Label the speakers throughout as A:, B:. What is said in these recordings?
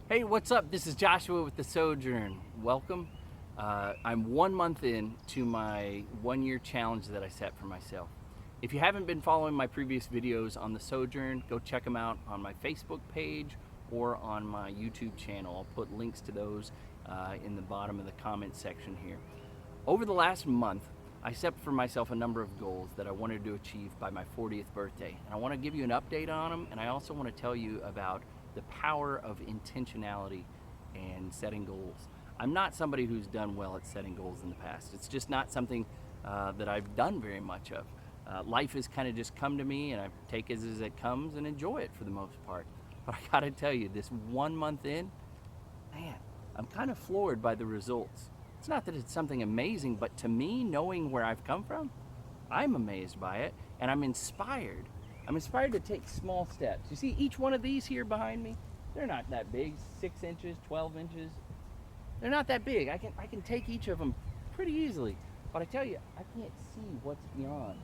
A: Hey, what's up? This is Joshua with the Sojourn. Welcome. I'm 1 month in to my 1 year challenge that I set for myself. If you haven't been following my previous videos on the Sojourn, go check them out on my Facebook page or on my YouTube channel. I'll put links to those in the bottom of the comment section here. Over the last month, I set for myself a number of goals that I wanted to achieve by my 40th birthday. And I want to give you an update on them, and I also want to tell you about the power of intentionality and setting goals. I'm not somebody who's done well at setting goals in the past. It's just not something that I've done very much of. Life has kind of just come to me, and I take it as it comes and enjoy it for the most part. But I gotta tell you, this 1 month in, man, I'm kind of floored by the results. It's not that it's something amazing, but to me, knowing where I've come from, I'm amazed by it, and I'm inspired. I'm inspired to take small steps. You see each one of these here behind me? They're not that big, 6 inches, 12 inches. They're not that big. I can take each of them pretty easily. But I tell you, I can't see what's beyond.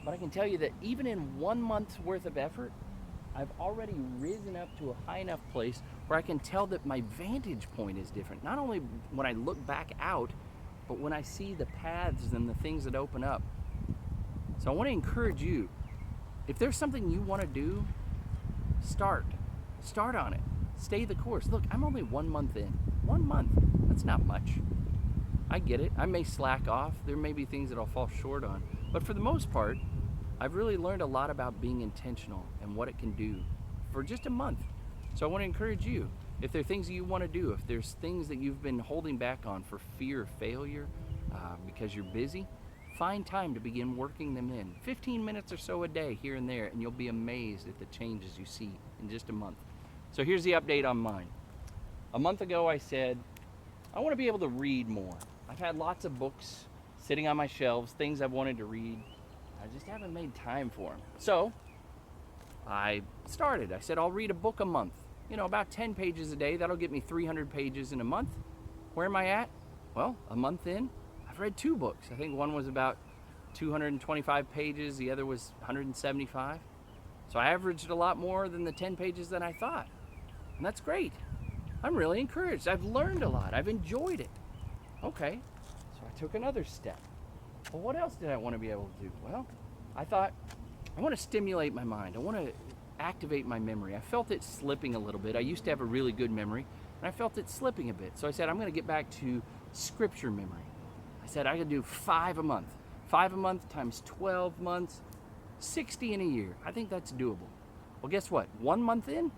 A: But I can tell you that even in 1 month's worth of effort, I've already risen up to a high enough place where I can tell that my vantage point is different. Not only when I look back out, but when I see the paths and the things that open up. So I want to encourage you, if there's something you want to do, start on it. Stay the course. Look, I'm only 1 month in. 1 month, that's not much. I get it. I may slack off. There may be things that I'll fall short on. But for the most part, I've really learned a lot about being intentional and what it can do for just a month. So I want to encourage you, if there are things that you want to do, if there's things that you've been holding back on for fear of failure because you're busy, find time to begin working them in. 15 minutes or so a day here and there, and you'll be amazed at the changes you see in just a month. So here's the update on mine. A month ago I said, I want to be able to read more. I've had lots of books sitting on my shelves, things I've wanted to read. I just haven't made time for them. So I started. I said, I'll read a book a month. You know, about 10 pages a day. That'll get me 300 pages in a month. Where am I at? Well, a month in, I've read 2 books. I think one was about 225 pages, the other was 175. So I averaged a lot more than the 10 pages than I thought. And that's great. I'm really encouraged. I've learned a lot. I've enjoyed it. Okay, so I took another step. Well, what else did I want to be able to do? Well, I thought, I want to stimulate my mind. I want to activate my memory. I felt it slipping a little bit. I used to have a really good memory, and I felt it slipping a bit. So I said, I'm going to get back to scripture memory. I said, I could do 5 a month. 5 a month times 12 months, 60 in a year. I think that's doable. Well, guess what? 1 month in,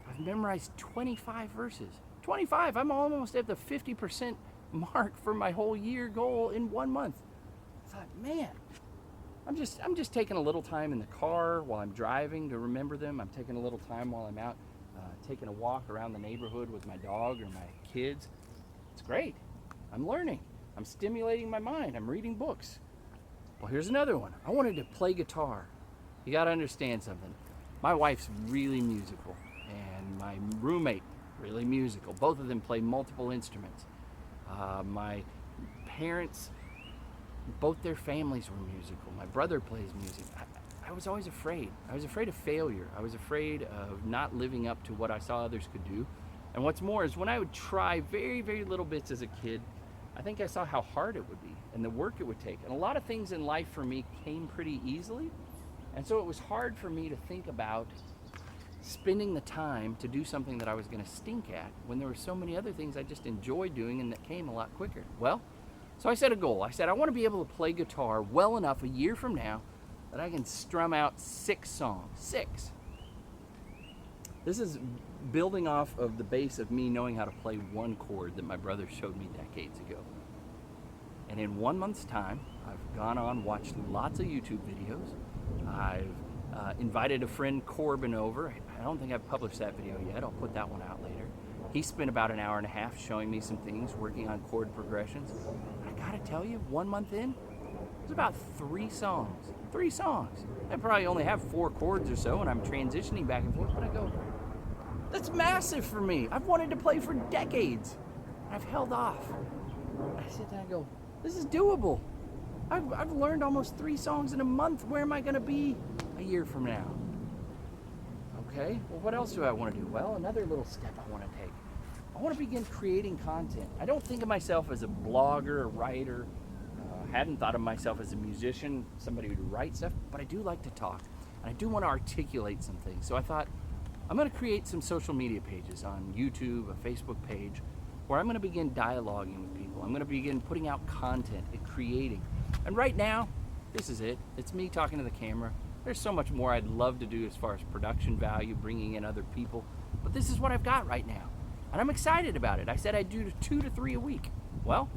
A: I've memorized 25 verses. 25, I'm almost at the 50% mark for my whole year goal in 1 month. I thought, man, I'm just taking a little time in the car while I'm driving to remember them. I'm taking a little time while I'm out taking a walk around the neighborhood with my dog or my kids. It's great. I'm learning. I'm stimulating my mind. I'm reading books. Well, here's another one. I wanted to play guitar. You got to understand something. My wife's really musical, and my roommate, really musical. Both of them play multiple instruments. My parents, both their families were musical. My brother plays music. I was always afraid. I was afraid of failure. I was afraid of not living up to what I saw others could do. And what's more is when I would try very, very little bits as a kid, I think I saw how hard it would be and the work it would take. And a lot of things in life for me came pretty easily. And so it was hard for me to think about spending the time to do something that I was going to stink at when there were so many other things I just enjoyed doing and that came a lot quicker. Well, so I set a goal. I said, I want to be able to play guitar well enough a year from now that I can strum out 6 songs. 6. This is building off of the base of me knowing how to play one chord that my brother showed me decades ago. And in 1 month's time, I've gone on, watched lots of YouTube videos. I've invited a friend, Corbin, over. I don't think I've published that video yet. I'll put that one out later. He spent about an hour and a half showing me some things, working on chord progressions. I gotta tell you, 1 month in, there's about 3 songs. 3 songs. I probably only have 4 chords or so, and I'm transitioning back and forth, but I go, that's massive for me. I've wanted to play for decades. I've held off. I sit there and go, this is doable. I've learned almost 3 songs in a month. Where am I gonna be a year from now? Okay, well, what else do I want to do? Well, another little step I want to take. I want to begin creating content. I don't think of myself as a blogger, a writer. I hadn't thought of myself as a musician, somebody who would write stuff, but I do like to talk. And I do want to articulate some things. So I thought, I'm going to create some social media pages on YouTube, a Facebook page, where I'm going to begin dialoguing with people. I'm going to begin putting out content and creating. And right now, this is it. It's me talking to the camera. There's so much more I'd love to do as far as production value, bringing in other people, but this is what I've got right now. And I'm excited about it. I said I'd do 2 to 3 a week. Well,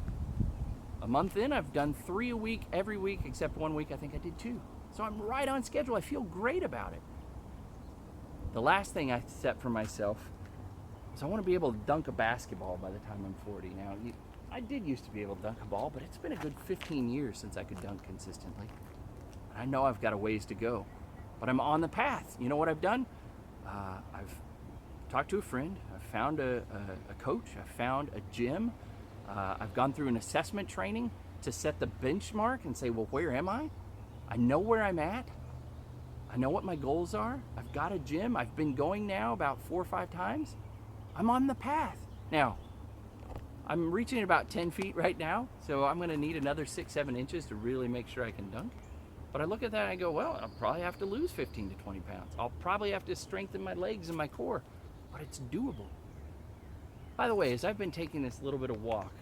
A: a month in, I've done 3 a week, every week, except 1 week I think I did 2. So I'm right on schedule. I feel great about it. The last thing I set for myself is I want to be able to dunk a basketball by the time I'm 40. Now, I did used to be able to dunk a ball, but it's been a good 15 years since I could dunk consistently. I know I've got a ways to go, but I'm on the path. You know what I've done? I've talked to a friend. I've found a coach. I've found a gym. I've gone through an assessment training to set the benchmark and say, well, where am I? I know where I'm at. I know what my goals are. I've got a gym. I've been going now about 4 or 5 times. I'm on the path. Now, I'm reaching about 10 feet right now, so I'm going to need another 6, 7 inches to really make sure I can dunk. But I look at that and I go, well, I'll probably have to lose 15 to 20 pounds. I'll probably have to strengthen my legs and my core, but it's doable. By the way, as I've been taking this little bit of walk,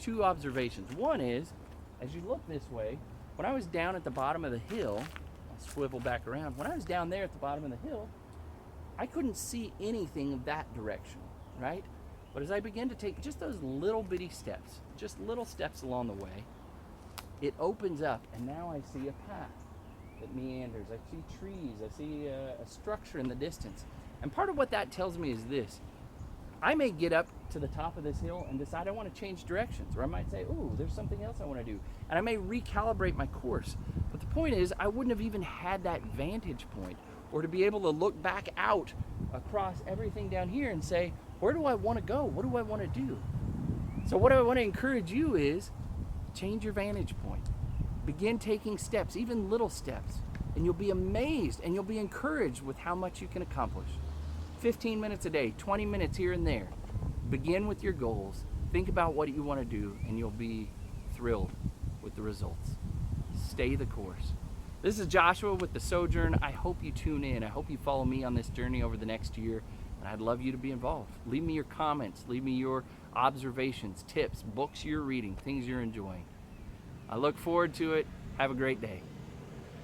A: 2 observations. One is, as you look this way, when I was down at the bottom of the hill, I'll swivel back around. When I was down there at the bottom of the hill, I couldn't see anything that direction, right? But as I began to take just those little bitty steps, just little steps along the way, it opens up, and now I see a path that meanders. I see trees. I see a structure in the distance. And part of what that tells me is this. I may get up to the top of this hill and decide I want to change directions, or I might say, ooh, there's something else I want to do. And I may recalibrate my course. But the point is, I wouldn't have even had that vantage point, or to be able to look back out across everything down here and say, where do I want to go? What do I want to do? So what I want to encourage you is, change your vantage point. Begin taking steps, even little steps, and you'll be amazed and you'll be encouraged with how much you can accomplish. 15 minutes a day, 20 minutes here and there. Begin with your goals. Think about what you want to do, and you'll be thrilled with the results. Stay the course. This is Joshua with the Sojourn. I hope you tune in. I hope you follow me on this journey over the next year, and I'd love you to be involved. Leave me your comments. Leave me your observations, tips, books you're reading, things you're enjoying. I look forward to it. Have a great day.